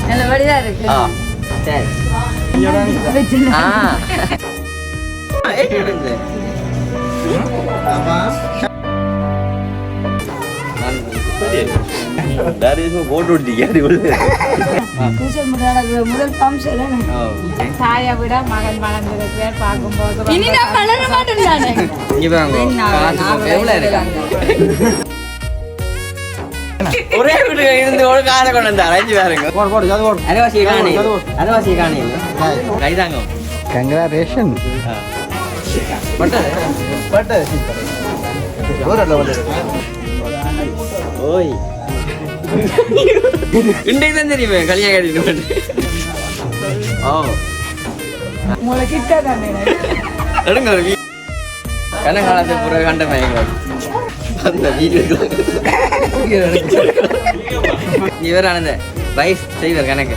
நல்ல வடிவா இருக்கு. சரி. முதல் ஃபங்க்ஷன் தாயை விட மகன் வளர்ந்திருக்கிற பார்க்கும்போது இனி நான் வளர மாட்டேன். ஒரே வீட்டுல இருந்து ஒரு காலை கொண்டு வந்தார். அஞ்சு பேருங்க அரைவாசி காணி கைதாங்க. கங்க்ராச்சுலேஷன். ஓய் இன்றைக்கு தான் தெரியுமே கல்யாணம் கட்டிட்டு. ஓ எடுங்க கனகாலத்தை பிறகு கண்ட மயங்க அந்த வீடியோ இவர் ஆனந்த வயசு செய்வார் கணக்கு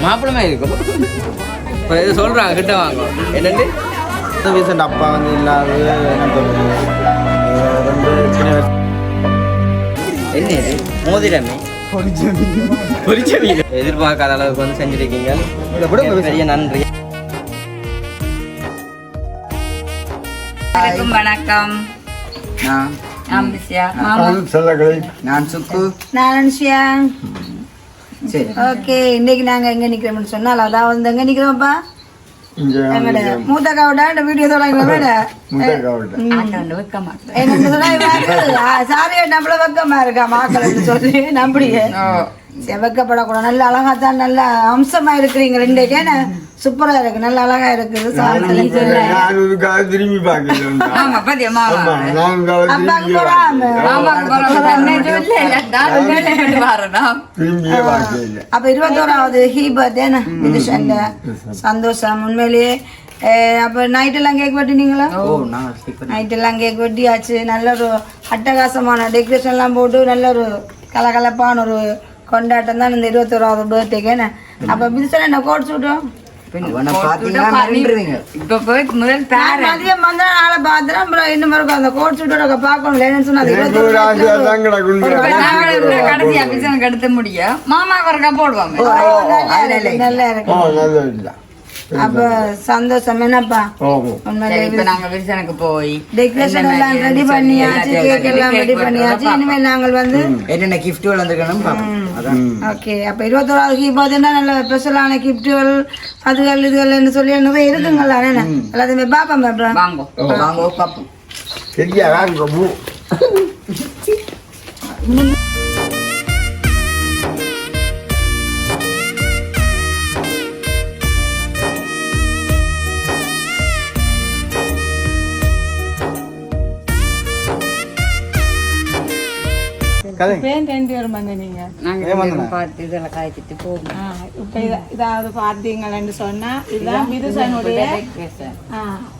மாப்பிளமா இருக்கும். இப்போ எது சொல்றாங்க கிட்ட வாங்க என்னண்டு ரீசெண்ட் அப்பா வந்து இல்லாத என்ன இது மோதிரமே பொரிச்ச மீன் எதிர்பார்க்காத அளவுக்கு வந்து செஞ்சிருக்கீங்க. பெரிய நன்றி. வணக்கம். நான் சுக்கு. நான் அனுஷியா. ஓகே, இன்னைக்கு நாங்க எங்க நிக்கிறோம்னு சொன்னால் அதாவது எங்க நிக்கிறோம்ப்பா மூத்த காவடா வீடியோ சொல்லுங்க சாரி நம்மள வெக்கமா இருக்கா மாக்கள் சொல்லி நம்புறீங்க. வெக்கப்படக்கூடாது. நல்ல அழகா தான் நல்ல அம்சமா இருக்கிறீங்க. ரெண்டு கேன சூப்பரா இருக்கு. நல்ல அழகா இருக்குது. திரும்பி அப்ப 21வது ஹீ பர்த்டே சந்தோஷம் உண்மையிலேயே. அப்ப நைட் எல்லாம் கேக் வெட்டினீங்களா? நைட் எல்லாம் கேக் வெட்டியாச்சு. நல்ல ஒரு அட்டகாசமான டெக்கரேஷன் எல்லாம் போட்டு நல்ல ஒரு கலகலப்பான ஒரு கொண்டாட்டம் தான் இந்த 21வது பர்த்டேக்கு. அப்ப பிடிச்சா என்ன கோட் சூட்டும் முதல் மதியம் வந்தா நாளை பாத்துறோம். அப்புறம் இன்னும் இருக்கும் அந்த கோட் சூட்டோட பார்க்கணும். எடுத்து முடியும் மாமா வரக்கா போடுவாங்க. நல்லா இருக்கு. அப்ப சந்தோஷம் என்னப்பா. இப்ப நாங்க விருசனுக்கு போய் டெக்கரேஷன் எல்லாம் ரெடி பண்ணியாச்சு. கேக் எல்லாம் ரெடி பண்ணியாச்சு. இனிமேல் நாங்கள் வந்து என்னென்ன கிஃப்ட் வளர்ந்துருக்கணும். ஓகே, அப்ப 21வது ஹீ பர்த்டேனா நல்ல ஸ்பெஷலான கிஃப்ட்டுகள் அதுகள் இதுகள் சொல்லி நிறைய இருக்குங்களா? எல்லாத்தையுமே பாப்போம். வாங்கோ பாப்போம். சரியா வாங்க. இதாவது பார்த்தீங்கன்னு சொன்னா இதுதான் விருசனுடைய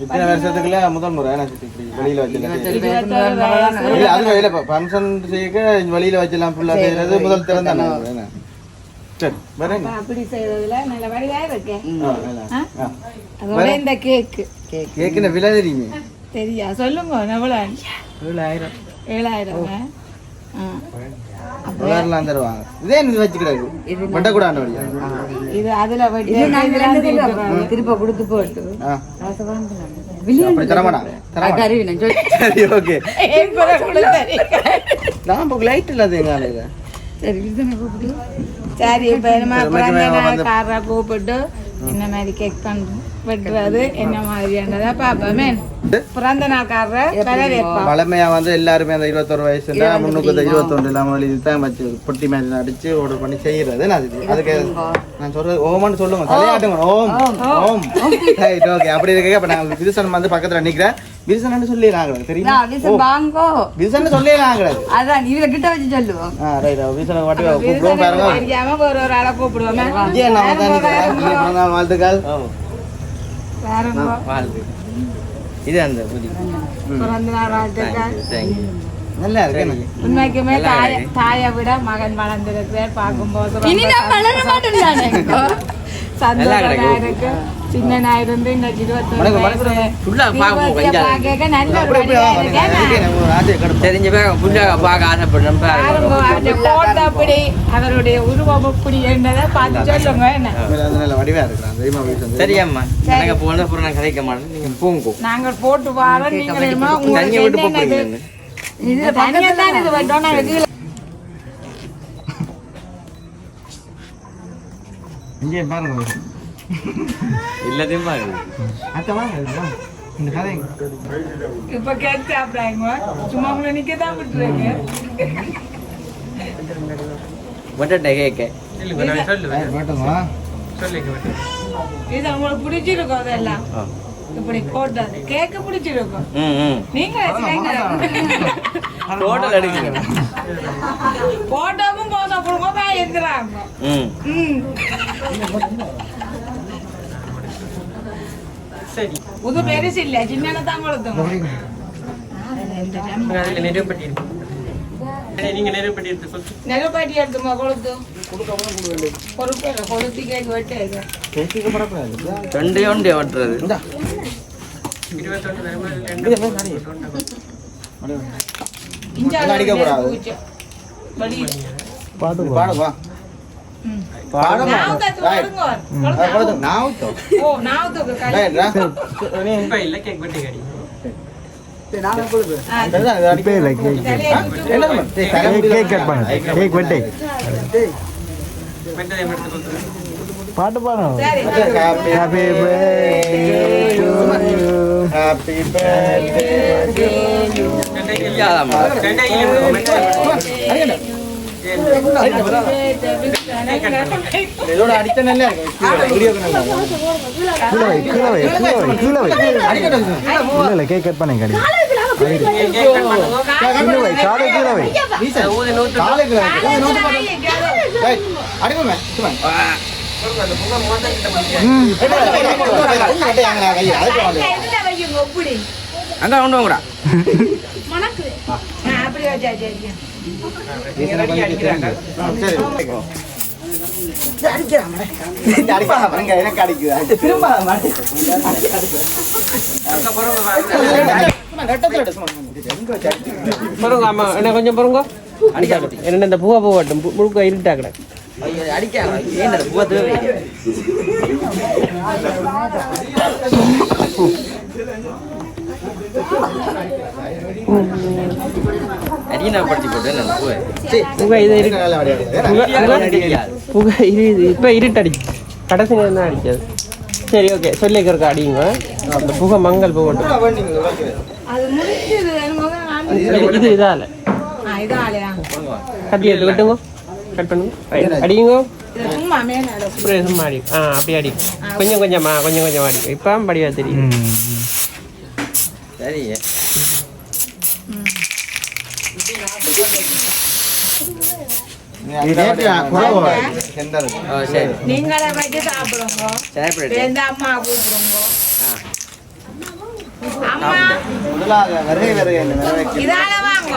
இத்தனை வருஷத்துக்குள்ள முதல் முறை வெளியில வச்சு ஃபங்க்ஷன் செய்ய வெளியில வச்சலாம் ஃபுல்லா செய்யறது முதல் திறந்தானே. அப்படி செய்யறதுல நல்ல வழியா இருக்கு. அதோட இந்த கேக்கு கேக்குன விலை தெரியுமே? தெரியா சொல்லுங்க. எவ்வளவு? 7,000. தருவாங்க. இதே வச்சுக்கிறாரு வட்டக்கூடாது. இது அதுல திருப்ப கொடுத்து போட்டு சரி. இப்ப காரா கூப்பிட்டு என்ன மாதிரி கேக் வெட்டுறது என்ன மாதிரியானதா பாப்போமே. பிறந்த நாள் பழமையா வந்து எல்லாருமே அந்த 21 வயசுல 321 இல்லாம தான் வச்சு பொட்டி மேல அடிச்சு ஆர்டர் பண்ணி செய்யறது. அதுக்கு நான் சொல்றது ஓம்னு சொல்லுங்க. தலையாட்டுங்க. ஓம் ஓம். Right, okay. அப்படி இருக்கு. அப்ப நான் விருசன் வந்து பக்கத்துல நிக்கிறேன். விருசன் சொல்லிடுறாங்க. தெரியுமா? விருசன் சொல்லிடுறாங்க. அதான் இவங்க கிட்ட வச்சு சொல்லுவோம். ரைட், விருசனை வாட்டி கூப்பிடுவோம் பாருங்க. ஒரு ஒரு ஆளை கூப்பிடுவோமே. வாழ்த்துக்கள். இது அந்த நல்லா இருக்கு. உண்மைக்குமே தாயை விட மகன் வளர்ந்திருக்கிற பார்க்கும்போது இனி நான் வளர மாட்டேன். சந்தோஷமா இருக்கு. சின்ன நான் இருந்து இன்னைக்கு 21 வயசு. ஃபுல்லா பாக்க கொஞ்சம் பாக்க நல்ல ஒரு அப்படியே வடிவா இருக்கேன். ஆசை கிடப்போம். தெரிஞ்ச பேர் ஃபுல்லா பார்க்க ஆசைப்படுறேன் பாருங்க, அந்த கோட்டை அப்படி அவருடைய உருவம் அப்படி என்னதை பார்த்து சொல்லுங்க என்ன. நல்ல வடிவா இருக்கிறான் தெரியுமா வீட்டு சரியம்மா எனக்கு போன அப்புறம் நான் கதைக்க மாட்டேன் நீங்க போங்க நாங்கள் போட்டு வாரோம். நீங்கள் என்னமோ தண்ணியை விட்டு உங்களுக்கு போறீங்க இது தனியாக தான் இது வேண்டாம். நாங்கள் கீழே இங்கே பாருங்க எல்லாத்தையும் பாருங்க அக்கா வாங்க இந்த கதை இப்போ கேக் சாப்பிட்றாங்க. சும்மா உங்களை நிற்க தான் விட்டுருங்க. வட்டட்டை கேட்க மாட்டோமா இது உங்களுக்கு பிடிச்சிருக்கும். அதெல்லாம் இப்படி போட்டது கேக்கு பிடிச்சிருக்கும். நீங்க டோட்டல் எடுக்கிறேன் போட்டோவும் போச கொடுங்க இருக்கிறாங்க. புது பெருசு இல்ல சின்ன தான் கொடுத்தோம். நெருப்பட்டி எடுத்துமா கொளுத்து பொறுப்பு இல்லை. கொளுத்தி கேக்கு வெட்டு ரெண்டே ஒன்றே வட்டுறது பாடுவா பாட்டு பாடும் ஹாப்பி இதோட அடித்த நல்லா கேக் கட் பண்ணி கடை அடிக்குமே அங்க கொண்டு வாங்கடா எனக்கு அடிக்குது திரும்ப என்ன கொஞ்சம் பாருங்க என்ன இந்த பூவா போகட்டும் முழுக்க இருட்டாக்கட இப்ப இருட்டடி கடைசி நேரம் தான் அடிக்காது. சரி ஓகே சொல்லிக்கிறக்க அடிங்க. அந்த புகை மங்கள் போகட்டும். இது இதால கட்டி எடுத்து வெட்டுங்க. கட் பண்ணுங்க அடிங்க. சும்மா அடி அப்படி அடி கொஞ்சம் கொஞ்சமா கொஞ்சம் கொஞ்சம் அடி. இப்போ படிவா தெரியும். சரி நீங்களே வச்சு சாப்பிடுங்க. அம்மா கூப்பிடுங்க. அம்மா இதால வாங்க.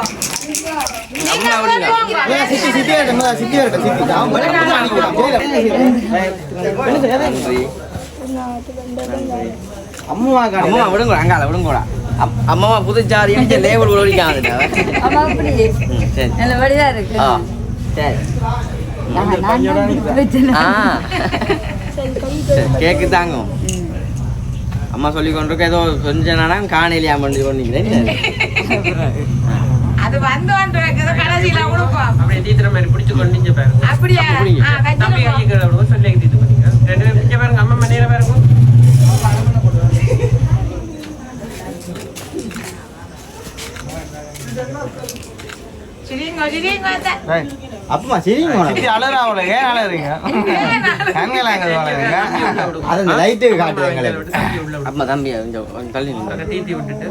அம்மா விடுங்க அங்கால விடுங்கடா. அம்மாவா புதுச்சாரி லேபிள் ஒழிக்காது. நல்ல வடிவா இருக்கு. கேக்கு தாங்கும். அம்மா சொல்லி கொண்டிருக்க ஏதோ கொஞ்சனா காணலையா பண்ணி கொண்டிருக்கிறேன். அது வந்து கடைசியில கொடுப்போம். அப்படியே தீத்திர மாதிரி பிடிச்சு கொண்டு பாருங்க. அப்படியா தம்பி கைக்கு சொல்லி தீத்து பண்ணிங்க. ரெண்டு பேரும் பிடிச்ச பாருங்க. அம்மா மணியில பாருங்க. அப்பமா சரிங்க அழறாவல ஏன் அழறீங்க அது லைட்டு காட்டுறீங்களே. அம்மா தம்பி கொஞ்சம் தள்ளி தீத்தி விட்டுட்டு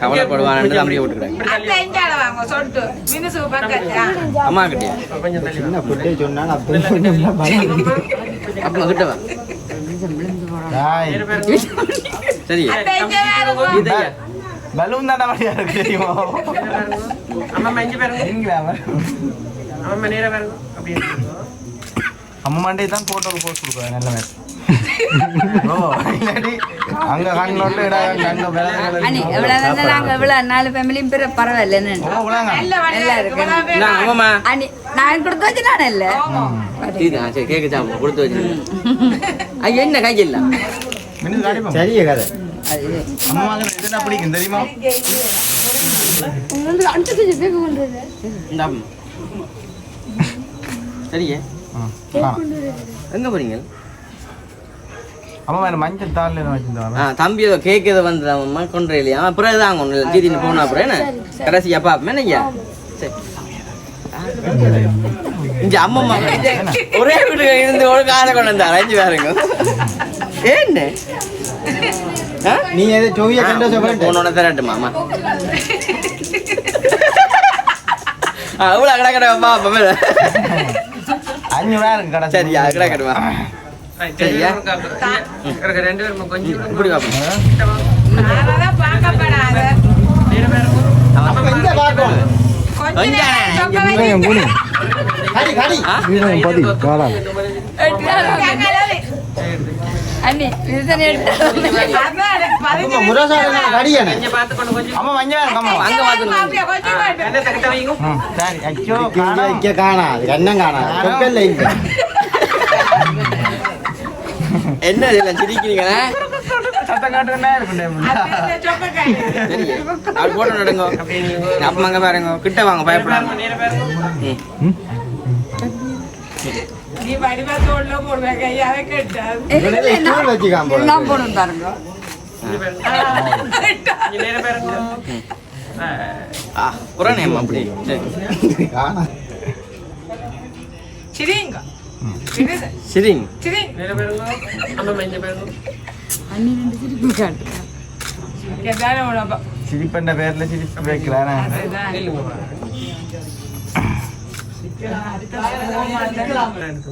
கவலைப்படுவான்னு தம்பியை விட்டுக்கிறாங்க. அம்மா கிட்டே கொஞ்சம் தள்ளி சின்ன புட்டே சொன்னாங்க அப்பா கிட்ட வா. சரி பலூன் தானே வழியா இருக்கு தெரியுமா? அம்மா மஞ்சு பாருங்க. அம்மா நேரா பாருங்க. அப்படியே அம்மா மண்டே தான் போட்டோக்கு போஸ்ட் கொடுக்குறாங்க நல்ல அங்க கண்ணோட்டு அங்க அண்ணி எவ்வளவு நாங்க எவ்வளவு 4 ஃபேமிலியும் பேர் பரவாயில்ல நல்லா இருக்கு ஆமாம்மா அண்ணி நான் கொடுத்து வச்சு நான் இல்ல சரி கேக்கு சாப்பிடும் கொடுத்து வச்சு ஐயா என்ன கையில் சரியா கதை அம்மா இதுனா பிடிக்கும் தெரியுமா சரியே எங்க போறீங்க அம்மா வேற மஞ்சள் தாள்ல வச்சிருந்தாங்க தம்பி ஏதோ கேக் ஏதோ வந்து அம்மா கொண்டு இல்லையா அப்புறம் தான் ஒன்று தீதினு போனா அப்புறம் என்ன கடைசியா பாப்பேன் ஐயா சரி இங்க அம்மா ஒரே வீட்டுக்கு இருந்து ஒரு காரை கொண்டு வந்தா அரைஞ்சு பாருங்க என்ன நீ எது ஜோவியா கண்டோசம் போனோட தரட்டுமா அம்மா அவ்வளோ கடை கடை பாப்பா அஞ்சு வேறு கடை சரியா கடை கடுவா சரியா ரெண்டு பேரும் கொஞ்சம் இப்படி பாப்போம் எங்க பாக்கணும் கடி கடி அண்ணி இதுதான் எடுத்து அம்மா முரசால கடியானே பார்த்துக்கொண்டு கொஞ்சம் அம்மா மஞ்சள் அம்மா அங்க பாத்துங்க என்ன தக்கிட்ட வைங்க சரி ஐயோ இங்க காணாது கண்ணம் காணாது கொக்கல்ல இங்க என்ன இதெல்லாம் சிரிக்கிறீங்க சத்தம் காட்டுறேன்னா இருக்கும் சரி அது போட்டு நடங்க அப்ப அங்க பாருங்க கிட்ட வாங்க பயப்படாம நான் போடும் பாருங்க புறானே அப்படி சரிங்க சிரிப்பண்ட பேர்ல சிரிப்பு வைக்கிறானே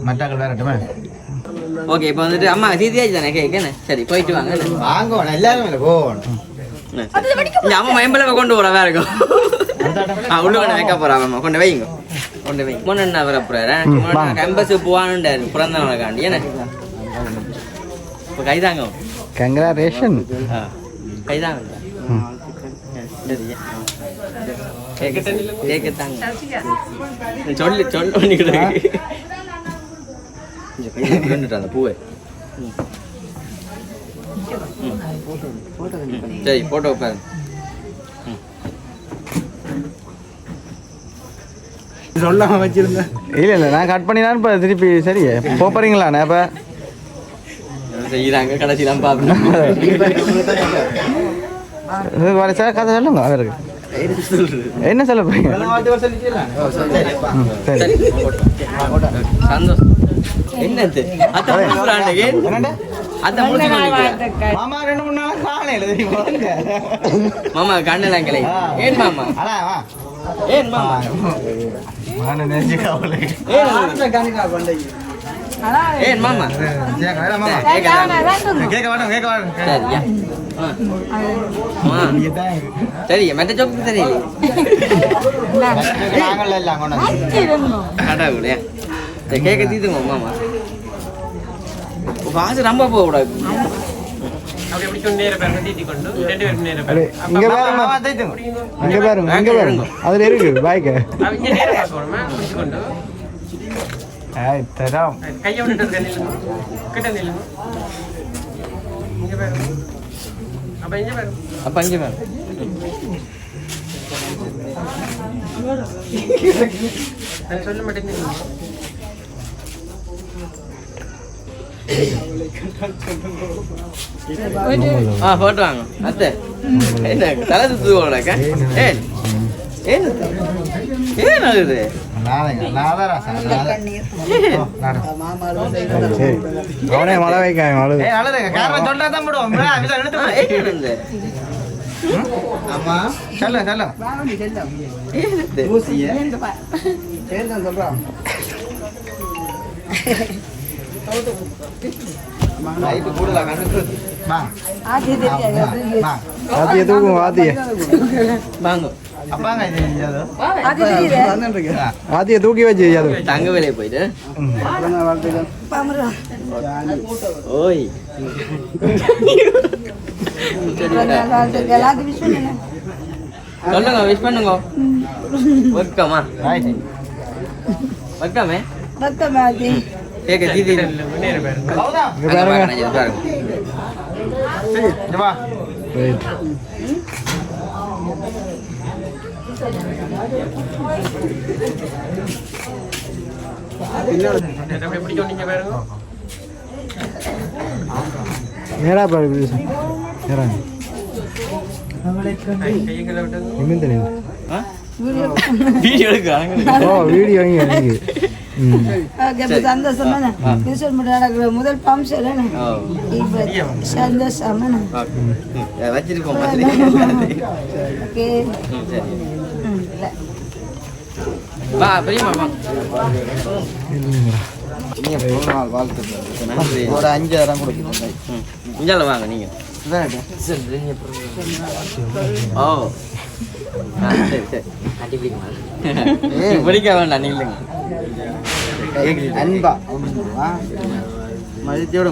மட்டாக்கள் வேறட்டுமே ஓகே இப்போ வந்துட்டு அம்மா தீதியாச்சு தானே கேட்கண்ணே சரி போயிட்டு வாங்க வாங்கணும் எல்லாரும் இல்லை போகணும் இந்த அம்மா மயம்பளவை கொண்டு போற வேற இருக்கும் உள்ளுக்கண்ண வைக்க போறாங்க அம்மா கொண்டு வைங்க கொண்டு வை முன்ன என்ன வர போறாரு கம்பஸ் போவானுட்டாரு பிறந்த நாளைக்காண்டி என்ன இப்போ கைதாங்க கங்க்ராரேஷன் கைதாங்க சரியா கேக்கத்தாங்க சொல்லி பண்ணிக்கிட்டு அந்த பூவை சரி போட்டோ பாருங்க சொல்லாம வச்சிருந்தேன் இல்ல நான் கட் பண்ணி தான் இப்போ திருப்பி சரியே போறீங்களாண்ணே இப்போ செய்யறாங்க கடைசிலாம் பார்ப்போம் வர கதை சொல்லுங்க அவருக்கு என்ன சொல்ல போறீங்க சந்தோஷம் என்னது மாமா 2 3 நாள் காலையில தெரியுமா மாமா கண்ணெல்லாம் கிளை ஏன் மாமா ஏன் மாமா ஏன் மாமா சரியா மெட்ட சோப்பு தெரியல கடவுளே கேட்க தீத்துங்க மாமா வாசு ரொம்ப போக கூடாது இங்க பாருங்க அதுல இருக்கு பாய்க்க தரம் கையை விட்டுட்டு கிட்ட நில்லுங்க இங்க பாருங்க அப்ப இங்க பாருங்க சொல்ல மாட்டேங்க போட்டு வாங்க அத்தை என்ன தலை சுத்து போடாக்க ஏன் ஏன் ஏன் ஆகுது அவனே மழை வைக்க ஆமா சொல்ல சொல்ல நைட்டு கூடல கணக்கு வாங்க ஆதி தெரியாது வாங்க ஆத்திய தூக்கும் ஆத்திய வாங்க அப்பாங்க இது ஆதி தெரியாது ஆத்திய தூக்கி வச்சு அது தங்க வேலையை போயிட்டு பாமரா ஓய் எல்லாத்துக்கும் விஷ் பண்ணுங்க சொல்லுங்க விஷ் பண்ணுங்க வெக்கமா வெக்கமே பத்தமாதி கேக்க தீதி பாருங்க வா எப்படி சொன்னீங்க பாருங்க நேரா பாரு நேரா கைகளை விட்டு நிமிந்து நின்று வீடியோ எடுக்கிறாங்க ஓ வீடியோ இங்கே இருக்கு சந்தோஷம் நடக்கிற முதல் ஃபங்க்ஷன் இப்ப சந்தோஷம் வச்சிருக்கோம் ஓகே வா பெரியம்மா வா நீங்க போன நாள் வாழ்த்துக்கள் ஒரு 5000 கொடுக்கணும் இஞ்சால வாங்க நீங்க ஓ சரி சரி அடி பிடிக்க வேண்டாம் நீங்களுங்க அன்பா மதித்தோட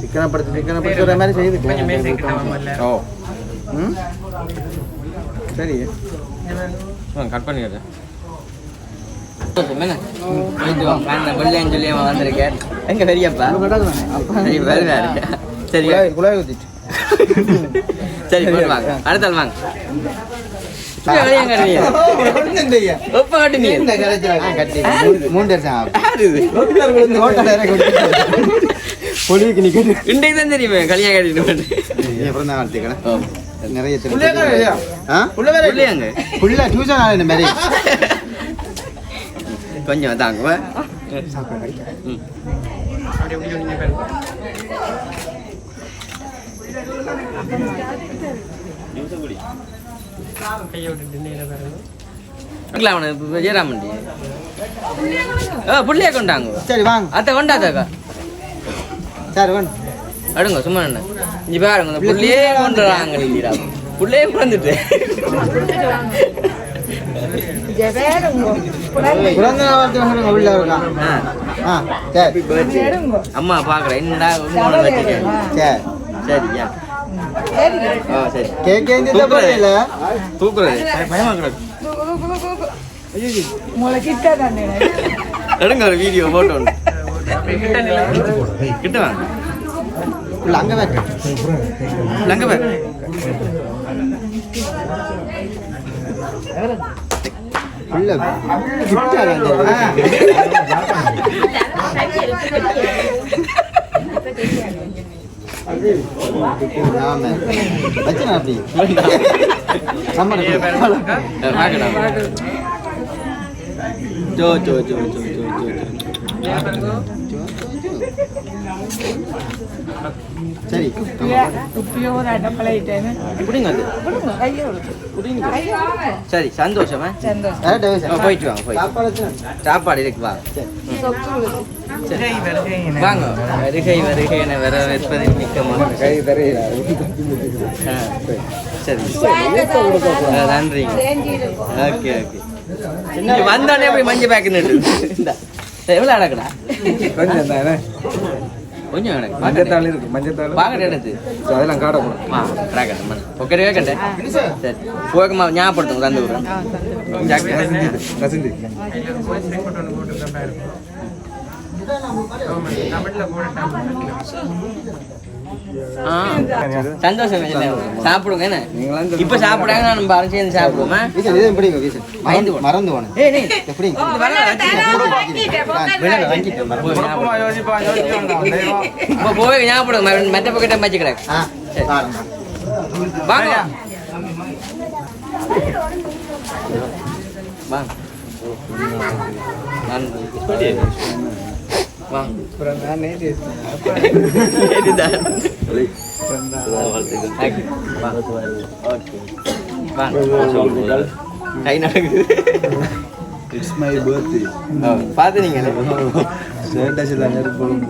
சிக்கனப்படுத்துற மாதிரி கொஞ்சம் மேசை செய்து கிட்ட வாங்கல ஓ ம் சரி கட் பண்ணிடுறேன் வெள்ளைன்னு சொல்லி வந்திருக்கேன் எங்க பெரியப்பா சரி வருவாரு சரி குழாய் ஊத்திட்டு சரி போய் வாங்க அடுத்த ஆள் வாங்க எப்ப கட்டினீங்க இன்றைக்கு தான் தெரியுமே கல்யாணம் கட்டிட்டு நிறைய கொஞ்சம் தாங்க அப்படி எப்படி சொன்னீங்க பாருங்க கையை விட்டுட்டு நேரா பாருங்க ஜெயராமண்டி புள்ளியா கொண்டாங்க சரி வாங்க அத்தை கொண்டாதாக்கா சரி வேணும் அடுங்க சும்மா என்ன இங்க பாருங்க இந்த புள்ளியே கொண்டுறாங்க இல்லையா புள்ளியே பிறந்துட்டு பிறந்த நாள் உள்ள இருக்கான் சரி அம்மா பாக்குறேன் என்னடா உங்களோட வச்சிருக்கேன் சரி சரியா ஆ சரி கேக் இந்த போறீல தூக்குறது பயமா கிடக்கு எடுங்க ஒரு வீடியோ போட்டோ கிட்ட வாங்க அங்க வைக்க அங்க பாரு உள்ள கிட்ட Joe Joe Joe Joe Joe சரி குடிங்க அது குடிங்க சரி சந்தோஷமா போயிட்டு வாங்க போயிட்டு சாப்பாடு இருக்கு வாங்க வாங்க வருகை வருகை என வரவேற்பதில் மிக்க மகிழ்ச்சி சரி நன்றி ஓகே ஓகே வந்தானே போய் மஞ்சள் பேக்குன்னு எவ்வளோ அடக்குடா கொஞ்சம் தானே கொஞ்சம் எனக்கு மஞ்சத்தாள் இருக்கு மஞ்சத்தாள் பாக்கெட் எடுத்து அதெல்லாம் காட்டக்கூடாது ஒக்கே கட்டேன் சரி போகமா ஞாபகப்படுத்துங்க தந்து விடுறேன் ரசிந்தி போட்டு பாருங்க தமிழ்ல போட்டுட்டாங்க சந்தோஷம் சாப்பிடுங்க என்ன இப்ப சாப்பிடாங்க நான் பாரு சேர்ந்து சாப்பிடுவோமா பயந்து மறந்து போனேன் எப்படி போய் ஞாபகம் மெத்த பக்கெட்ட மச்சு கிடக்கு வாங்க வாங்க கை நடக்குது இட்ஸ் மை பர்த்டே பார்த்து நீங்க ஸ்டேட்டஸ் தான் இருப்போம்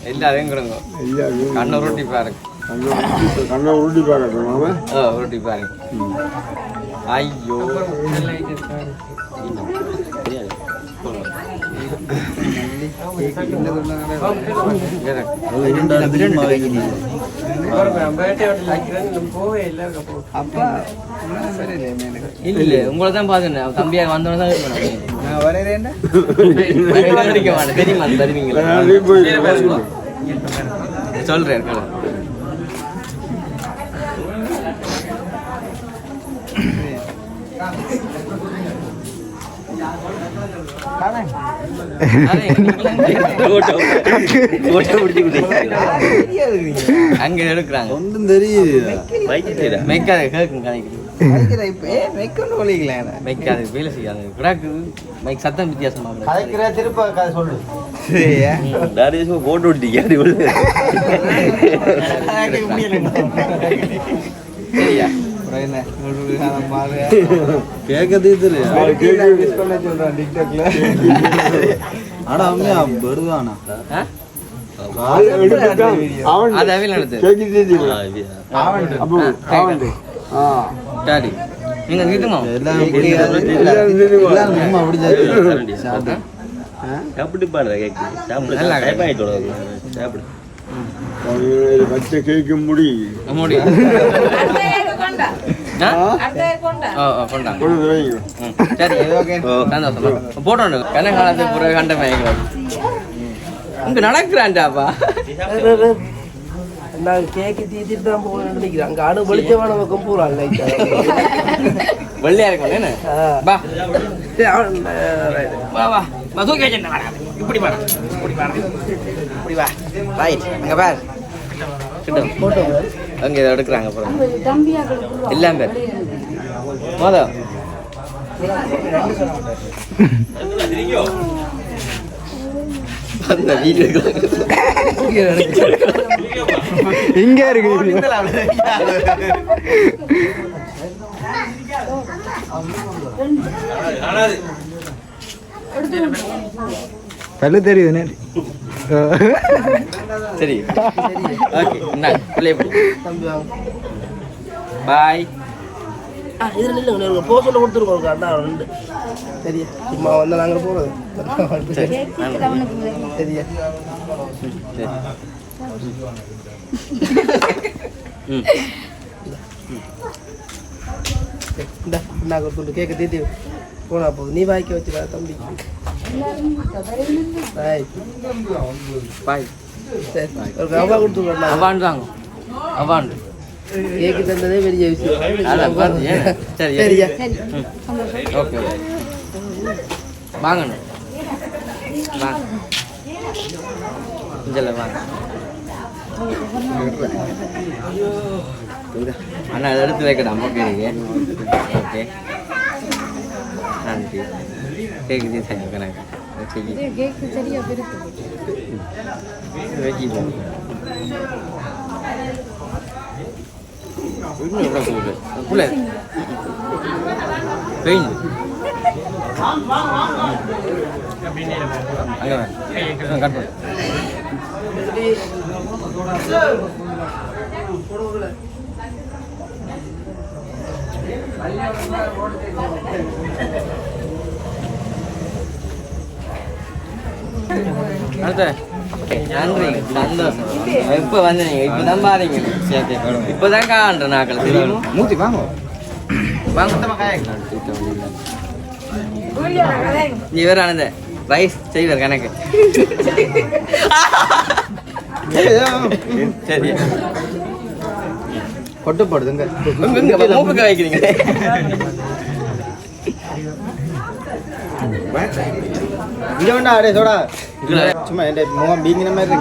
எல்லாரையும் கொடுங்க கண்ணை உருட்டி பாருங்க கண்ணை உருட்டி பாருங்க உருட்டி பாருங்க ஐயோ இல்ல உங்களை தான் பாத்துனேன் தம்பியா வந்தோன்னு தான் நான் வரேன்டா தெரியுமா தருவீங்களா சொல்றேன் அங்க எடுக்கிறாங்க ஒன்றும் தெரியுது மெய்க்காத கேட்கும் கதைக்கு மெய்க்காது வேலை செய்யாது கிடாக்கு மைக் சத்தம் வித்தியாசமா கதைக்கிற திருப்ப கதை சொல்லு போட்டு விட்டீங்க சரியா கேட்க தீர்த்து ஆனா உண்மையா வருவானா அது அவையில் நடத்து சரி நீங்க கிட்டுங்க சாப்பிட்டு பாடுற கேக்கு நல்லா சாப்பிடு சாப்பிடு வச்ச கேட்க முடி கொண்டாங்க சரி சந்தோஷம் போட்டோம் கனகாலத்துக்கு பிறகு கண்ட மயக்கம் இங்க நடக்கிறான்டாப்பா நான் கேக்கு தீத்திட்டு தான் போகணும்னு நினைக்கிறேன் அங்கே அணு வெளிச்சமான பக்கம் போகிறாங்க வெள்ளையா இருக்கும் என்ன வா வா வா வா தூக்கி வச்சிருந்தேன் இப்படி பாரு இப்படி வா ரைட் அங்க பாரு போட்டோ அங்க இதை எடுக்கிறாங்க அப்புறம் எல்லாம் பேர் மொதல் அந்த வீடியோ இங்க இருக்கு பல்லு தெரியுது சரி ஓகே என்ன பிள்ளை பாய் இதில் இல்லை போக சொல்ல கொடுத்துருக்கோம் அண்ணா ரெண்டு சரியா சும்மா வந்தால் நாங்கள் போகிறது சரியா இந்த நாங்கள் சொல்லு கேட்க தீத்தி போனா போதும் நீ வாய்க்க வச்சுடா தம்பி பாய் சரி ஒரு அவா கொடுத்துருக்கோம் அவாண்டு தாங்க அவாண்டு கேக்கு தந்ததே பெரிய விஷயம் சரியா ஓகே வாங்கண்ணே வாங்க இதில் வாங்க அண்ணா அதை எடுத்து வைக்கணும் ஓகே ஓகே நன்றி கேக்குது கணக்கு வச்சுப்போம் புள்ள பெயின் அங்கே கட் பண்ணு அடுத்த நன்றி சந்தோஷம் எப்போ வந்தீங்க இப்போ தான் பாருங்க இப்போ தான் காண்ற நாக்கள் தெரியும் மூத்தி வாங்க நீ வேற ஆனந்த ரைஸ் செய்வார் கணக்கு சரி கொட்டப்படுதுங்க மூப்புக்கு வைக்கிறீங்க இங்க வேண்டா அடே சோடா சும்மா என் முகம் பீங்கின மாதிரி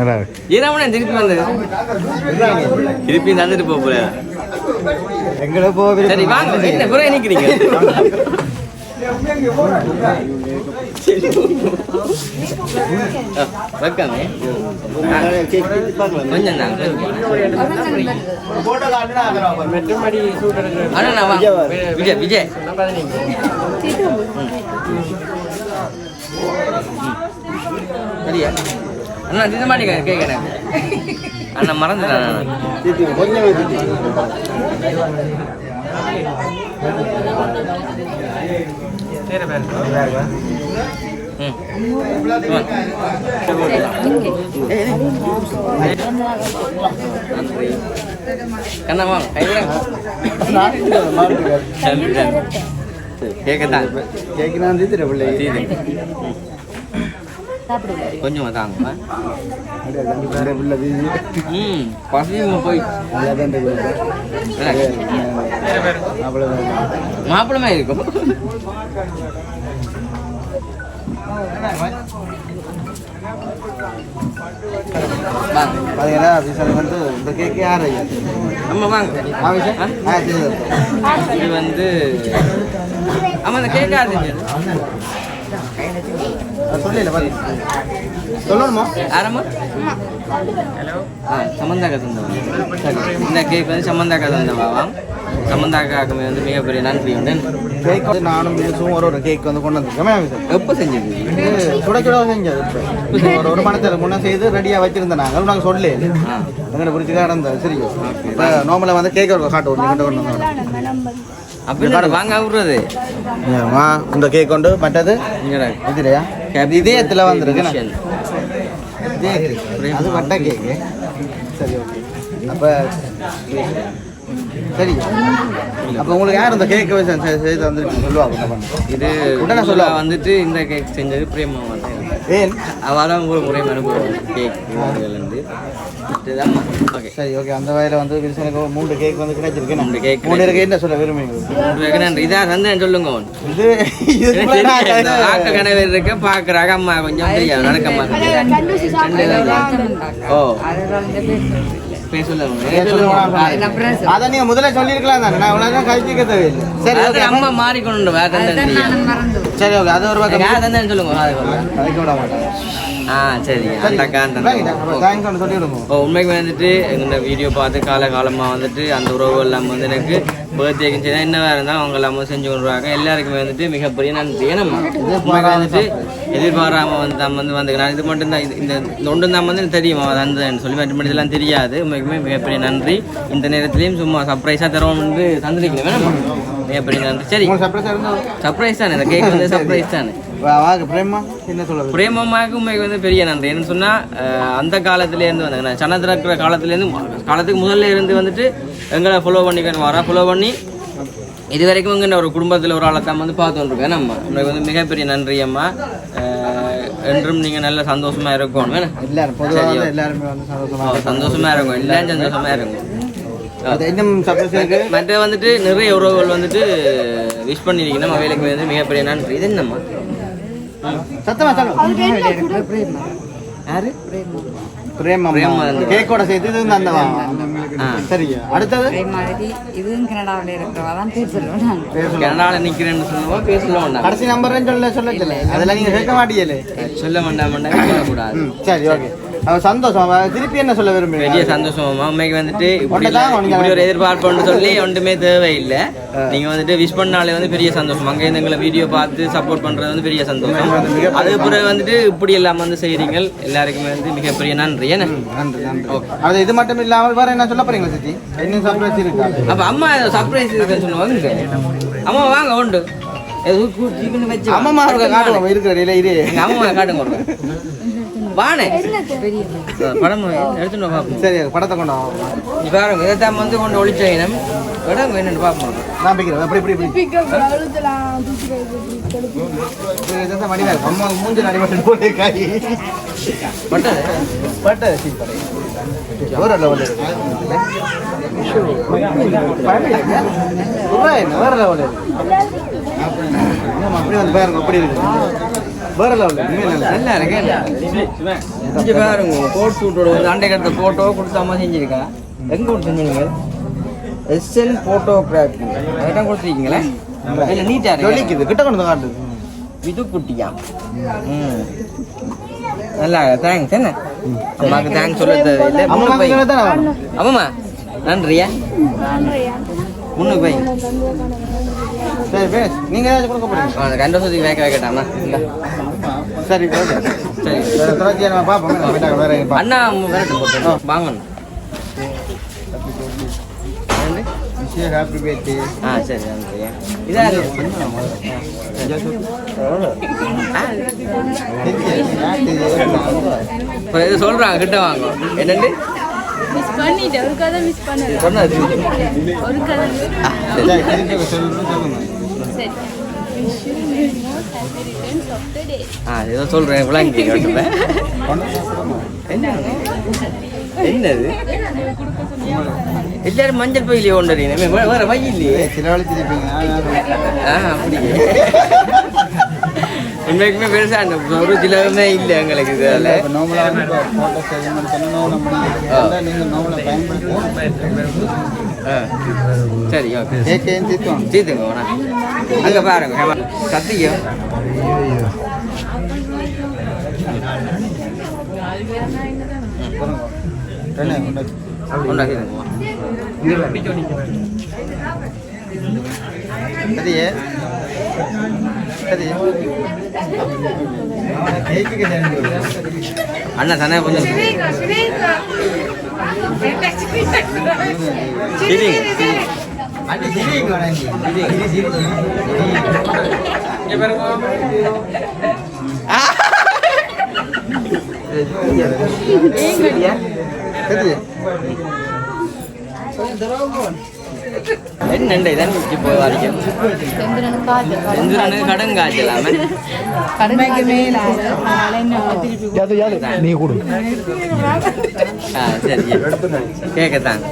இருக்கு ஈரமனே திருப்பி வந்து திருப்பி தந்துட்டு போக எங்கட போக சரி வாங்க என்ன குறை நிக்கிறீங்க வைக்காமே கொஞ்சம் தான் மெட்டுமடி சூட் எடுக்கிற அண்ணா நான் வாங்க விஜய் விஜய் சரியா அண்ணா இது மாதிரி கேட்குறேன் அண்ணா மறந்துட்டேன் கொஞ்சம் வேறு பேர் கண்ணா வாங்க கேட்கத்தான் கேட்கலாம் தீத்துற பிள்ளை கொஞ்சம் தாங்க பிள்ளை தீது பசியும் போய் அவ்வளோதான் மாப்பிளமே இருக்கும் பார்த்தீங்கன்னா விசால் வந்து இந்த கேக்கு யார் ஐயா ஆமா வாங்க இது வந்து ஆமா இந்த கேட்காது சொல்லல பாரு சொல்லணுமா ஆரம்பா ஹலோ சமந்தாக்கா தந்தவா சரி இந்த கேக் வந்து சமந்தாக்கா தந்தவாவா சமந்தாக்காக்குமே வந்து மிகப்பெரிய நன்றி உண்டு கேக் வந்து நானும் மியூஸும் ஒரு கேக் வந்து கொண்டு வந்துருக்கேன் எப்போ செஞ்சது சுட சுட செஞ்சது ஒரு மணத்தில் முன்னே செய்து ரெடியாக வச்சிருந்தேன் நாங்கள் சொல்லல எங்களை பிடிச்சி நடந்தது சரி இப்போ நார்மலாக வந்து கேக் காட்டு ஒரு கொண்டு வந்தோம் அப்படி வாங்க விடுறது இந்த கேக் கொண்டு மற்றது இதுலையா இதயத்தில் வந்துருக்கு அது வட்ட கேக்கு சரி ஓகே அப்போ சரி அப்போ உங்களுக்கு யார் இந்த கேக்கு செய்து வந்துருக்கு சொல்லுவாங்க இது உடனே சொல்ல வந்துட்டு இந்த கேக் செஞ்சது பிரேமா வந்து ஏன் அவதான் ஒரு முறை அனுப்புவோம் கேக் இருந்து ஓகே சரி ஓகே அந்த வகையில் வந்து வில்சனுக்கு 3 கேக் வந்து கிடைச்சிருக்கு 3 கேக் 3 இருக்கு என்ன சொல்ல விரும்புவீங்க இதா தந்தேன் சொல்லுங்க இது ஆக்க கனவு இருக்க பாக்குறாங்க அம்மா கொஞ்சம் தெரியாது நடக்கம்மா ஓ அதை நீங்க முதல்ல சொல்லிருக்கலாம் தானே நான் உடனே கழிச்சிக்க தேவையில்லை சரி ஓகே அம்மா மாறிக்கொண்டு சரி ஓகே அது ஒரு பக்கம் சொல்லுங்க அதுக்கு விட மாட்டேன் சரி தேங்க்ஸ் சொல்லி விடுங்க உண்மைக்கு வந்துட்டு இந்த வீடியோ பார்த்து காலகாலமாக வந்துட்டு அந்த உறவு எல்லாம் வந்து எனக்கு பர்த்டேக்கு சரி என்ன வேறு இருந்தாலும் அவங்க எல்லாமே செஞ்சு கொண்டுருவாங்க எல்லாருக்குமே வந்துட்டு மிகப்பெரிய நன்றி ஏன்னா உண்மைக்கு வந்துட்டு எதிர்பாராமல் வந்து நம்ம வந்து நான் இது மட்டும்தான் இந்த ஒன்று தான் வந்து தெரியுமா தந்தேன்னு சொல்லி மற்ற இதெல்லாம் தெரியாது உண்மைக்குமே மிகப்பெரிய நன்றி இந்த நேரத்துலையும் சும்மா சர்ப்ரைஸாக தரோம் வந்து தந்துருக்கீங்க வேணாம் மிகப்பெரிய நன்றி சரி சர்ப்ரைஸ் தானே இந்த கேக் வந்து சர்ப்ரைஸ் தானே பிரேமமாக்கு உண்மைக்கு வந்து பெரிய நன்றி என்னன்னு சொன்னா அந்த காலத்திலேருந்து வந்தாங்க சனத்தில் இருக்கிற காலத்துக்கு முதல்ல இருந்து வந்துட்டு எங்களை ஃபாலோ பண்ணி இது வரைக்கும் இங்கே ஒரு குடும்பத்தில் ஒரு ஆளை தான் வந்து பார்த்து வந்துருக்கேன் நம்ம உங்களுக்கு வந்து மிகப்பெரிய நன்றி அம்மா என்றும் நீங்க நல்ல சந்தோஷமா இருக்கணும் சந்தோஷமா இருக்கும் எல்லாம் சந்தோஷமா இருக்கும் மற்ற வந்துட்டு நிறைய உறவுகள் வந்துட்டு விஷ் பண்ணிருக்கீங்க நம்ம வேலைக்கு வந்து மிகப்பெரிய நன்றி இது என்னம்மா யாரு கேக்கோட சேர்த்து சரியா அடுத்தது கனடாவில் நிக்கிறேன்னு சொல்லுவோம் பேசலாம் கடைசி நம்பர் சொல்ல அதெல்லாம் நீங்க கேட்க மாட்டீங்களே சொல்ல வேண்டாம் கூடாது சரி ஓகே சந்தோஷம் திருப்பி என்ன சொல்ல விரும்புறீங்க பெரிய சந்தோஷம் அம்மைக்கு வந்துட்டு இப்படி ஒரு எதிர்பார்ப்புன்னு சொல்லி ஒன்றுமே தேவையில்லை நீங்க வந்துட்டு விஷ் பண்ணாலே வந்து பெரிய சந்தோஷம் அங்கே இருந்து எங்களை வீடியோ பார்த்து சப்போர்ட் பண்றது வந்து பெரிய சந்தோஷம் அது பிறகு வந்துட்டு இப்படி எல்லாம் வந்து செய்றீங்க எல்லாருக்குமே வந்து மிகப்பெரிய நன்றி ஏன்னா அது இது மட்டும் இல்லாமல் வேற என்ன சொல்ல போறீங்களா சித்தி இன்னும் சர்ப்ரைஸ் இருக்கு அப்ப அம்மா சர்ப்ரைஸ் இருக்குன்னு சொன்னாங்க அம்மா வாங்க உண்டு அம்மா காட்டுவோம் இருக்கிற இரு அம்மா காட்டுங்க வானே படம் எடுத்துட்டு பார்ப்போம் சரி படத்தை கொண்டு பாருங்க இதைத்தான் வந்து கொண்டு ஒளிச்சேன் இடம் என்னன்னு பார்ப்போம் நான் பிக்கிறேன் அப்படி அம்மா மூஞ்சி அடிபட்டு போட்டு காய் பட்டது வேற லெவல் வேற லெவல் அப்படி வந்து பாருங்க அப்படி இருக்கு வேற லெவல் நல்லா இருக்கு பாருங்க கோட் சூட்டோட ஒரு அண்டை கட்ட போட்டோ கொடுத்தாம செஞ்சிருக்கா எங்க கொடுத்து செஞ்சீங்க எஸ்எல் போட்டோகிராஃபி அதெல்லாம் கொடுத்துருக்கீங்களே இல்ல நீட்டா இருக்கு ஜொலிக்குது கிட்ட கொண்டு வந்து காட்டுது இது குட்டியா நல்லா தேங்க்ஸ் என்ன அம்மாக்கு தேங்க்ஸ் சொல்ல தேவையில்லை அம்மாக்கு சொல்ல தானே வேணும். ஆமாம்மா நன்றியா முன்னுக்கு போய் சரி பேஸ் நீங்க ஏதாச்சும் கொடுக்க போறீங்க ரெண்டு வருஷத்துக்கு வேக வைக்கட்டாமா சரி ஓகே சரி வேற தொடர்ச்சியா நம்ம பார்ப்போம் வேற அண்ணா விரட்டு போட்டு வாங்கணும் ஹாப்பி பர்த்டே சரி நன்றியா இதாரு இது சொல்றாங்க கிட்ட வாங்க என்னண்டு மிஸ் பண்ணிட்டேன் ஒரு கதை மிஸ் பண்ணல சொன்னது ஒரு கதை சொல்லுங்க சரி happy returns of the day ஏதோ சொல்றேன் விளங்கி என்னது எல்லாரும் மஞ்சள் பையிலே கொண்டுறீங்க வேற வை இல்லையே சிலவழிச்சிருப்பீங்க அப்படி உண்மைக்குமே பெருசா அந்த ஒரு சிலருமே இல்லை எங்களுக்கு இதில் நார்மலாக வந்து ஃபோட்டோ செலிமெண்ட் பண்ணணும் நீங்கள் நார்மலாக பயன்படுத்தி சரி ஓகே கேக்கையும் தீர்த்தோம் தீர்த்துங்க வேணா அங்கே பாருங்க சத்தியம் சரியே சரி அண்ணா தானே கொஞ்சம் என்னண்டே தான் போய் வரைக்கும் செந்துரனுக்கு கடன் காய்ச்சலாமே நீ கொடு சரி கேட்கத்தான்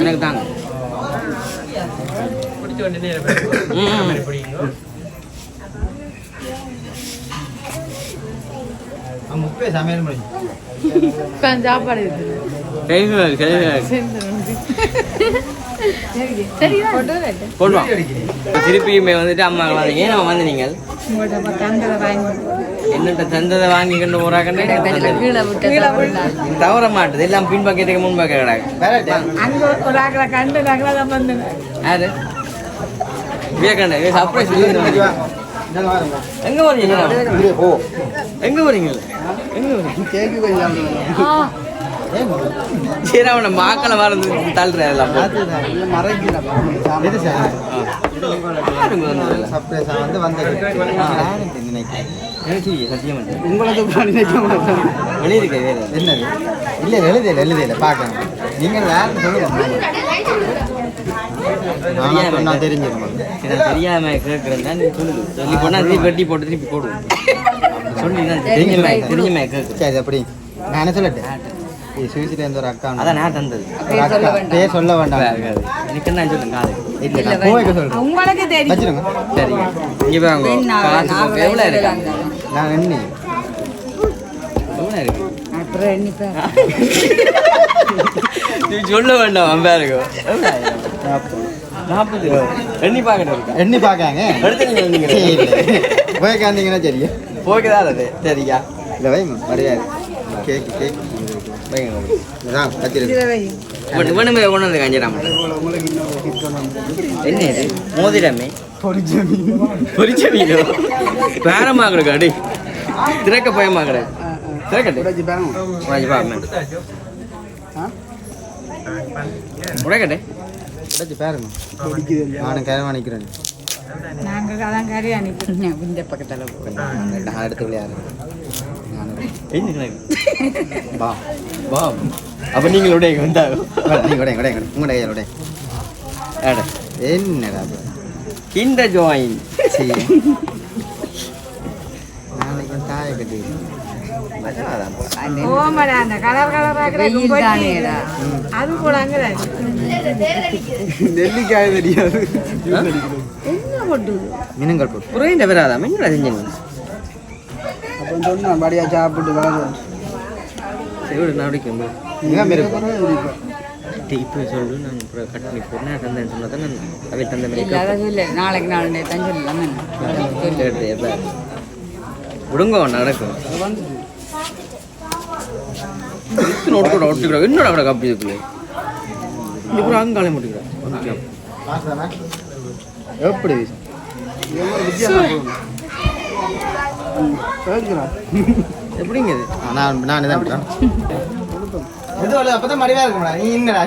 எனக்கு தாங்க முப்பே சமையல் முடிஞ்சு சாப்பாடு போடுவான் திருப்பியுமே வந்துட்டு அம்மா வந்தீங்க நம்ம வந்து நீங்கள் என்னட்ட தந்ததை வாங்கி கொண்டு போறாக்கண்டே தவற மாட்டுது எல்லாம் பின்பக்கத்துக்கு முன்பக்க கிடாது யாரு விவேகாண்ட சர்ப்ரைஸ் எங்க போறீங்க எங்க போறீங்க சரி அவனை மாக்களை மறந்து தள்ளுற எல்லாம் வெளியிருக்க என்னது இல்லை எழுதையில பார்க்கணும் நீங்கள் வேறு சொல்லுங்க நான் தெரிஞ்சிருக்கேன் தெரியாம கேட்கறேன் நீ சொல்லு சொல்லி போனா திருப்பி வெட்டி போட்டு திருப்பி போடுவோம் சொல்லி தெரிஞ்சமே கேட்குறேன் சரி அப்படி நான் என்ன சொல்லட்டேன் சுவிசில இருந்து ஒரு அக்கா அதான் நான் தந்தது பேர் சொல்ல வேண்டாம் எனக்கு நான் சொல்லுங்க காது இல்லை கோவைக்கு சொல்றேன் உங்களுக்கு தெரியும் வச்சிருங்க சரி இங்கே வாங்க காசு எவ்வளோ இருக்காங்க நான் எண்ணி எவ்வளோ இருக்கு அப்புறம் எண்ணிப்பேன் நீ சொல்ல வேண்டாம் அம்பா இருக்கும் 40 எண்ணி பார்க்கணும் இருக்கா எண்ணி பார்க்காங்க எடுத்து நீங்கள் போய் காந்தீங்கன்னா சரியா போய்க்குதா அது சரியா இல்லை வைங்க மரியாதை கேக்கு வைங்க இதான் வச்சிருக்கு வேணுமே கொண்டு வந்து காஞ்சிடாம என்ன இது மோதிரமே பொரிச்ச மீன் பேரமா கிடக்கு அடி திறக்க பயமா கிடக்கு திறக்கட்டு உடைக்கட்டே உடைச்சு பாருங்க நானும் கரை வாங்கிக்கிறேன் நாங்கள் அதான் கறி அனுப்பிடுங்க இந்த பக்கத்தில் நான் எடுத்து விளையாடுறேன் வா வா அப்போ நீங்கள் உடைய வந்தாகும் உடைய உங்களோட கையில் உடைய என்னடா கிண்ட ஜாயின் நாளைக்கு தாயை கட்டி ஓமடா அந்த கலர் கலராக அது போடாங்க நெல்லிக்காய் தெரியாது என்ன போட்டு மீனங்கள் போட்டு புரியுண்ட வராதா என்னடா செஞ்சீங்க அப்போ சொன்னா படியா சாப்பிட்டு வளரும் சரி நான் அடிக்கும் எங்க இருக்கு இப்போ சொல்லு நான் அப்புறம் கட் பண்ணி போறேன் தந்தேன் சொன்னா தான் அவை தந்த மாதிரி இல்ல அதை சொல்லு நாளைக்கு நாளை தான் சொல்லலாம் விடுங்க நடக்கும் என்னோட அவரை காப்பி இருக்குல்ல இப்போ அங்காலே முட்டிக்கிறேன் எப்படி எப்படிங்க இது நான் இதான் பண்றேன் இது வல அப்பதான் மடிவா இருக்குடா நீ என்னடா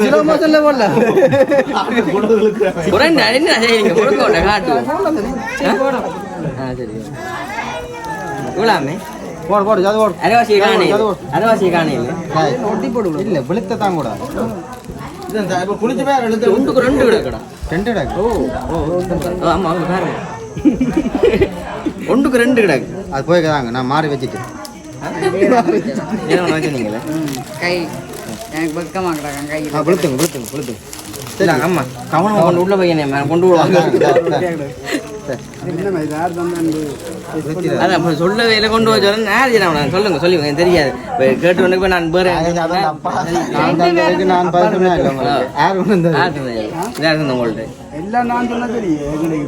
ஜீரோ மோஷன்ல போடல குரண்ட என்ன செய்றீங்க முறுக்கோட காட்டு சரி இவ்வளாமே போடு போடு அது போடு அரவாசி காணி ஒட்டி போடு இல்ல விழுத்த தான் கூட இது இப்ப குளிச்சு பேர் எழுத்து ஒன்றுக்கு ரெண்டு கிடக்குடா ரெண்டு கிடக்கு ஓ ஆமா அவங்க பாருங்க ஒன்றுக்கு ரெண்டு கிடக்கு அது போய்க்கதாங்க நான் மாறி வச்சுட்டு என்ன வச்சுனீங்களே கை எனக்கு பக்கமாக கிடக்காங்க கை விழுத்துங்க சரி அம்மா கவனம் கொண்டு உள்ள பையனே கொண்டு விடுவாங்க அதான் அப்போ சொல்லவே இல்லை கொண்டு வச்சு நான் சொல்லுங்க சொல்லுங்க எனக்கு தெரியாது கேட்டு வந்து போய் நான் பேர் நான் உங்கள்ட்ட எல்லாம் நான் சொன்னா தெரியும்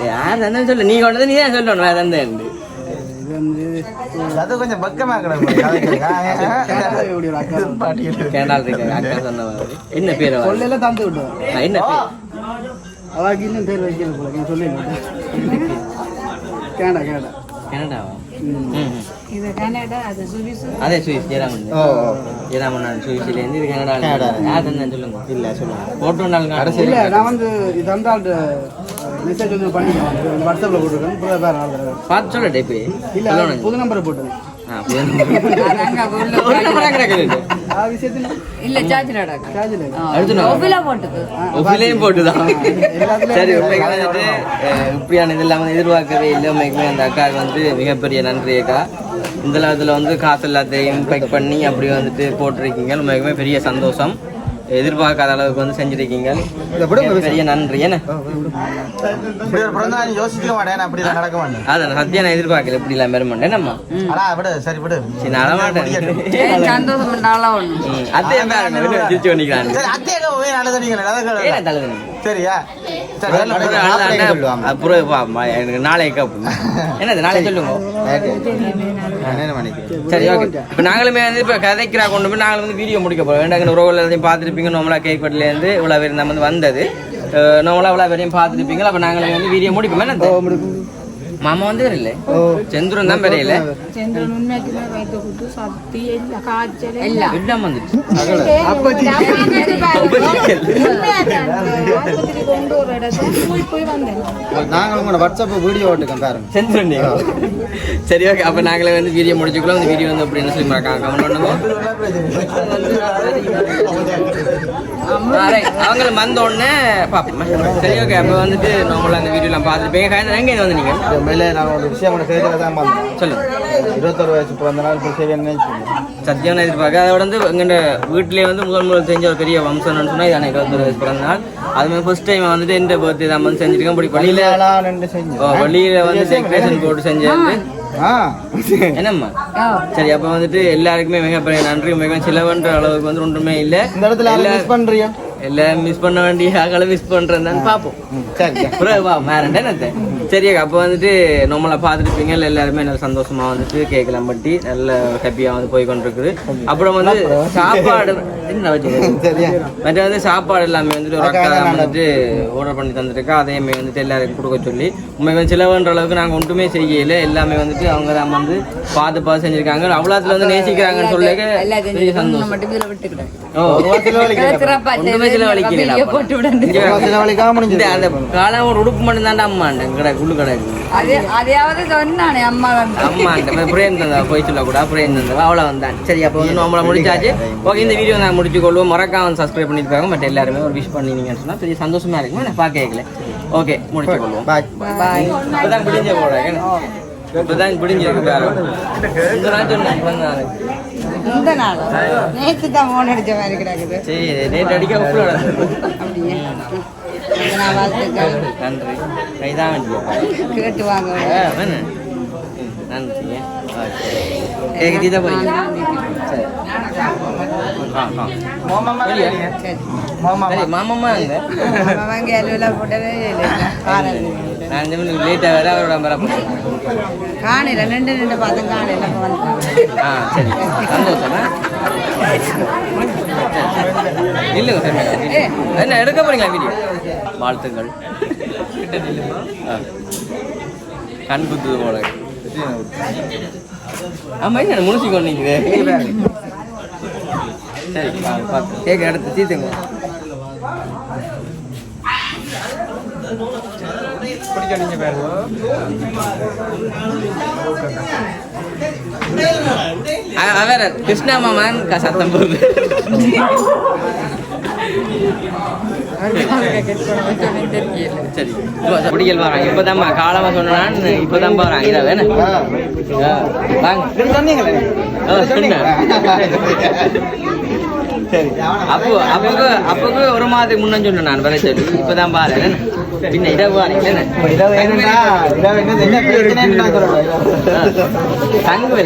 யார் தந்தேன்னு சொல்லு நீ கொண்டது நீ தான் சொல்லணும் வேறு தந்தேன் அது கொஞ்சம் பக்கமா கிடக்கு கேண்டால் இருக்கு அக்கா சொன்ன மாதிரி என்ன பேர் சொல்லல தந்து விடுவேன் என்ன பேர் அவாக்கு இன்னும் பேர் வைக்கல போல நீ சொல்லி கேடா கனடாவா இது கனடா அது சுவிஸ் அதே சுவிஸ் ஜெராமன் சுவிஸ்லேருந்து இது கனடா யார் தந்தேன்னு சொல்லுங்க இல்லை சொல்லுங்க போட்டோ நாள் இல்ல நான் வந்து இது அந்த ஆள்கிட்ட மெசேஜ் வந்து பண்ணிக்கிறேன் வாட்ஸ்அப்ல போட்டுருக்கேன் வேற பார்த்து சொல்லட்டே இப்போ இல்ல புது நம்பரை போட்டுருக்கேன் இல்ல சார்ஜ்லடா போட்டுதான் சரி வந்துட்டு இப்படியான இதெல்லாம் எதிர்பார்க்கவே இல்லை உண்மைக்குமே அந்த அக்காவுக்கு வந்து மிகப்பெரிய நன்றி அக்கா இந்த நேரத்தில் வந்து காசு எல்லாத்தையும் பேக் பண்ணி அப்படி வந்துட்டு போட்டிருக்கீங்க உண்மைக்குமே பெரிய சந்தோஷம் எதிர்பார்க்காத அளவுக்கு வந்து செஞ்சிருக்கீங்க பெரிய நன்றி என்ன யோசிக்க மாட்டேன் அப்படி நடக்க மாட்டேன் அதான் சத்தியா நான் எதிர்பார்க்கல இப்படி எல்லாம் பெற மாட்டேன் என்னம்மா சரி விடு சரி நான் அழமாட்டேன் சந்தோஷம் அதே திருச்சி பண்ணிக்கிறான் சரியா எனக்கு நாளை என்னது நாளை சொல்லுங்க சரி ஓகே இப்போ நாங்களுமே வந்து இப்போ கதைக்கிறா கொண்டு போய் நாங்கள் வந்து வீடியோ முடிக்க போகிறோம் வேண்டாங்க உறவுகள் எல்லாத்தையும் பார்த்துருப்பீங்க நம்மளா கேக்பட்டிலேருந்து இவ்வளோ பேர் நம்ம வந்து வந்தது நம்மளா இவ்வளோ பேரையும் பார்த்துருப்பீங்களா அப்போ நாங்களே வந்து வீடியோ முடிப்போம் என்ன மாமா வந்து வரல சந்திரன் தான் வரையில சந்திரன் உண்மைக்குமே வைத்து கொடுத்து சத்தி இல்ல காய்ச்சல் எல்லாம் வந்துச்சு கொண்டு ஒரு இடத்துல போய் வந்தேன் நாங்கள் உங்களோட வாட்ஸ்அப் வீடியோ ஓட்டுக்கோம் பாருங்க சந்திரன் சரி ஓகே அப்போ நாங்களே வந்து வீடியோ முடிச்சுக்கலாம் அந்த வீடியோ வந்து அப்படின்னு சொல்லி கமெண்ட் பண்ணுவோம் அவங்கள வந்த உடனே பார்ப்போம் சரி ஓகே அப்போ வந்துட்டு நம்மள அந்த வீடியோலாம் பார்த்துருப்பீங்க எங்கே வந்து நீங்கள் உண்மையிலே நான் ஒரு விஷயம் கூட செய்யறத தான் பார்த்தேன் சொல்லுங்க 21 வயசு பிறந்த நாள் இப்போ செய்வேன்னு சத்தியான எதிர்பார்க்க அதோட வந்து எங்கள்ட வீட்டிலே வந்து முதல் செஞ்ச ஒரு பெரிய வம்சம்னு சொன்னால் இது 21 வயசு பிறந்த நாள் அது மாதிரி ஃபர்ஸ்ட் டைம் வந்துட்டு எந்த பர்த்டே தான் வந்து செஞ்சுருக்கேன் இப்படி வெளியில வந்து டெக்கரேஷன் போட்டு செஞ்சது என்னம்மா சரி அப்ப வந்துட்டு எல்லாருக்குமே மிகப்பெரிய நன்றி மிக சிலவன்ற அளவுக்கு வந்து ஒன்றுமே இல்லை இந்த இடத்துல மிஸ் பண்றியா எல்லாம் மிஸ் பண்ண வேண்டிய ஆக்களை மிஸ் பண்றேன்னு பார்ப்போம் சரி அப்போ வந்துட்டு நம்மளை பார்த்துருப்பீங்க எல்லாருமே நல்ல சந்தோஷமா வந்துட்டு கேட்கலாம் பட்டி நல்ல ஹாப்பியா வந்து போய் கொண்டிருக்குது அப்புறம் வந்து சாப்பாடு மற்ற வந்து சாப்பாடு எல்லாமே வந்துட்டு ஒரு அக்கா வந்துட்டு ஆர்டர் பண்ணி தந்துருக்கா அதையுமே வந்துட்டு எல்லாருக்கும் கொடுக்க சொல்லி உண்மைக்கு வந்து சிலவன்ற அளவுக்கு நாங்கள் ஒன்றுமே செய்யல எல்லாமே வந்துட்டு அவங்க தான் வந்து பார்த்து செஞ்சிருக்காங்க அவ்வளோத்துல வந்து நேசிக்கிறாங்கன்னு சொல்லி பெரிய சந்தோஷம் அந்த காலம் ஒரு உடுப்பு மட்டும் தான் அம்மாண்ட கடை குழு கடை அதையாவது சொன்னானே அம்மா அம்மாண்ட பிரேம் தந்தா போய் சொல்ல கூட பிரேம் தந்தா அவ்வளோ வந்தான் சரி அப்போ வந்து நம்மளை முடிச்சாச்சு ஓகே இந்த வீடியோ நான் முடிச்சு கொள்வோம் மறக்காம சப்ஸ்கிரைப் பண்ணிருக்காங்க பட் எல்லாருமே ஒரு விஷ் பண்ணினீங்கன்னு சொன்னா பெரிய சந்தோஷமா இருக்குமா நான் பார்க்க கேட்கல ஓகே முடிச்சு கொள்வோம் பாய் பாய் இப்பதான் பிடிஞ்ச போறேன் இப்பதான் பிடிஞ்சிருக்கு இந்த நாள் சொன்னேன் இந்த நாள் நேற்று தான் ஃபோன் அடிச்ச மாதிரி கிடக்குது சரி நேற்று அடிக்க உப்புல நன்றி கைதான் கேட்டு வாங்க நன்றி ஓகே தீதா போய் சரி மாமாமா அங்க வாங்கி அலுவலாம் போட்டவே இல்லை நான் லேட்டாக வேற அவரோட வர காணையில் ரெண்டு பார்த்தேன் காணையில் நம்ம வந்து ஆ சரி சந்தோஷமா இல்லைங்க சார் என்ன எடுக்க போறீங்களா வீடியோ வாழ்த்துக்கள் கண் குத்துது போல ஆமா என்ன முழுசி கொண்டீங்க சரி பார்த்து கேட்க எடுத்து தீத்துங்க பிடிக்க பாருங்க வேற கிருஷ்ணா மாமான் சத்தம் போகுது சரி பிடிக்கல் வராங்க இப்பதான் காலமா சொன்னான் இப்பதான் போறாங்க இதை வேணா வாங்க சொன்னேன் சரி அப்போ ஒரு மாதத்துக்கு முன்ன சொன்னேன் நான் வர சொல்லி இப்பதான் பாரு பின்ன இதை பாருங்க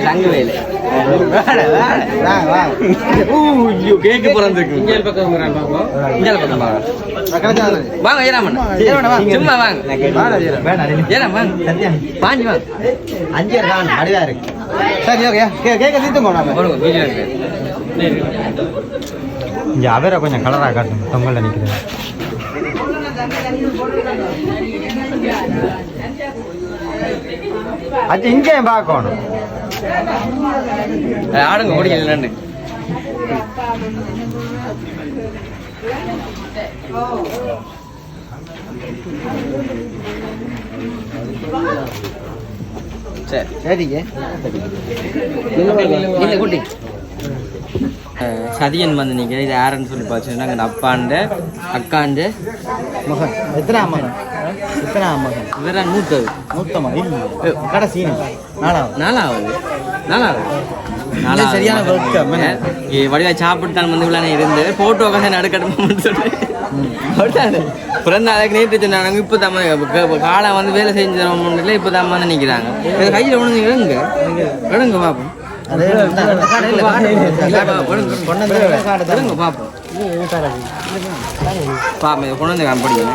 தங்குவேல் கேக்கு பிறந்திருக்கு இஞ்சல் பக்கம் வாங்க ஏறாம சும்மா வாங்க ஏறாம வாங்க பாஞ்சு வாங்க 5 தான் அடிதா இருக்கு சரி ஓகே கேக்க தீத்துங்க நாம வீடியோ இருக்கு இங்கே அவரை கொஞ்சம் கலராக காட்டணும் தொங்கலில் நிற்கிறது அது இங்கே பார்க்கணும் ஆடுங்க ஓடிக்கல நண்டு சரி சரிங்க இல்லை குட்டி சதியன் வந்து நீங்க இது யாருன்னு சொல்லி பார்த்துன்னா எங்கள் அப்பாண்ட அக்காண்ட மகன் எத்தனை மகன் இவர மூத்தமா இல்லை கடைசி நாலாவது சரியான வடிவா சாப்பிட்டு வந்து இவ்வளோ இருந்து போட்டோ கதை நடக்கட்டும்னு சொல்லி பிறந்த அதுக்கு நேற்று சொன்னாங்க இப்போ தான் காலை வந்து வேலை செஞ்சு இப்போ தான் வந்து நிற்கிறாங்க கையில் ஒன்று எடுங்க பார்ப்போம் பாப்போம் கொண்டு வந்து காமிப்படிங்க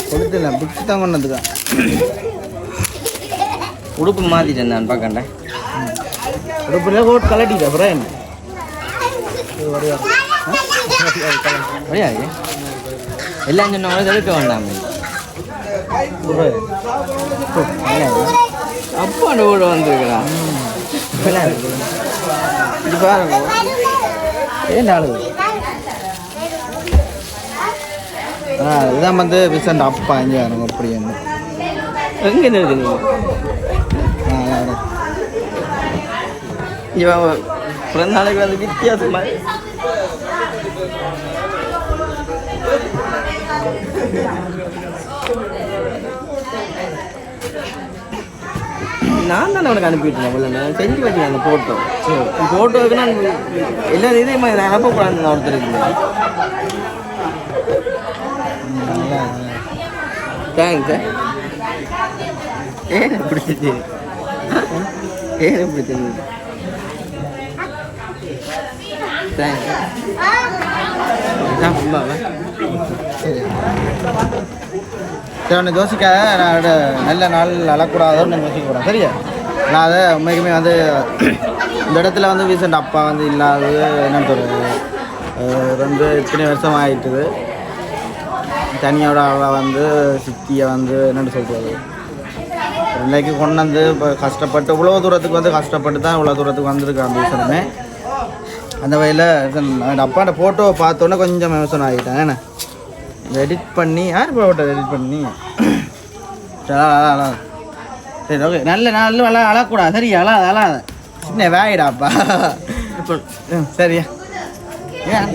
கொடுத்துல பிடிச்சி தான் கொண்டு வந்துக்கா உடுப்பு மாத்திட்டேன் நான் பார்க்கண்டேன் உடுப்புல கோட் கலட்டிட்டேன் அப்புறம் என்ன முடியாது எல்லாம் சொன்னவங்க எடுக்க வேண்டாம் அப்பா அந்த வீடு வந்துருக்கலாம் இது பாருங்க ஏன் ஆளு இதான் வந்து விசண்ட் அப்பா இங்கே வேணும் அப்படி என்ன எங்க இருக்கு இவன் பிறந்த நாளைக்கு வந்து வித்தியாசமா நான் தானே அவனுக்கு அனுப்பிவிட்டேன் செஞ்சு வச்சுக்கேன் அந்த ஃபோட்டோவுக்கு நான் எல்லா இதையும் அனுப்பக்கூடாது ஒருத்தர் இருக்கு தேங்க்ஸ் ஏன் பிடிச்சிச்சு பிடிச்சது தேங்க்ஸ் சரி யோசிக்காத நான் நல்ல நாள் அழக்கூடாதோன்னு யோசிக்கக்கூடாது சரியா நான் அதை உண்மைக்குமே வந்து இந்த இடத்துல வந்து ரீசெண்ட் அப்பா வந்து இல்லாதது என்னன்னு சொல்கிறது இத்தனை வருஷம் ஆகிட்டுது தனியோட அவளை வந்து சித்தியை வந்து என்னென்னு சொல்கிறது இன்னைக்கு கொண்டு வந்து இப்போ கஷ்டப்பட்டு இவ்வளோ தூரத்துக்கு வந்து கஷ்டப்பட்டு தான் இவ்வளோ தூரத்துக்கு வந்திருக்கு அந்த விஷயமே அந்த வகையில் அப்பாண்ட ஃபோட்டோவை பார்த்தோன்னே கொஞ்சம் யோசனை ஆகிட்டேன் ஏன்னா எடிட் பண்ணி யார் ஃபோட்டோ எடிட் பண்ணி சரி ஓகே நல்ல அழக்கூடாது சரி அழாத சின்ன வேயிடாப்பா சரியா ஏன்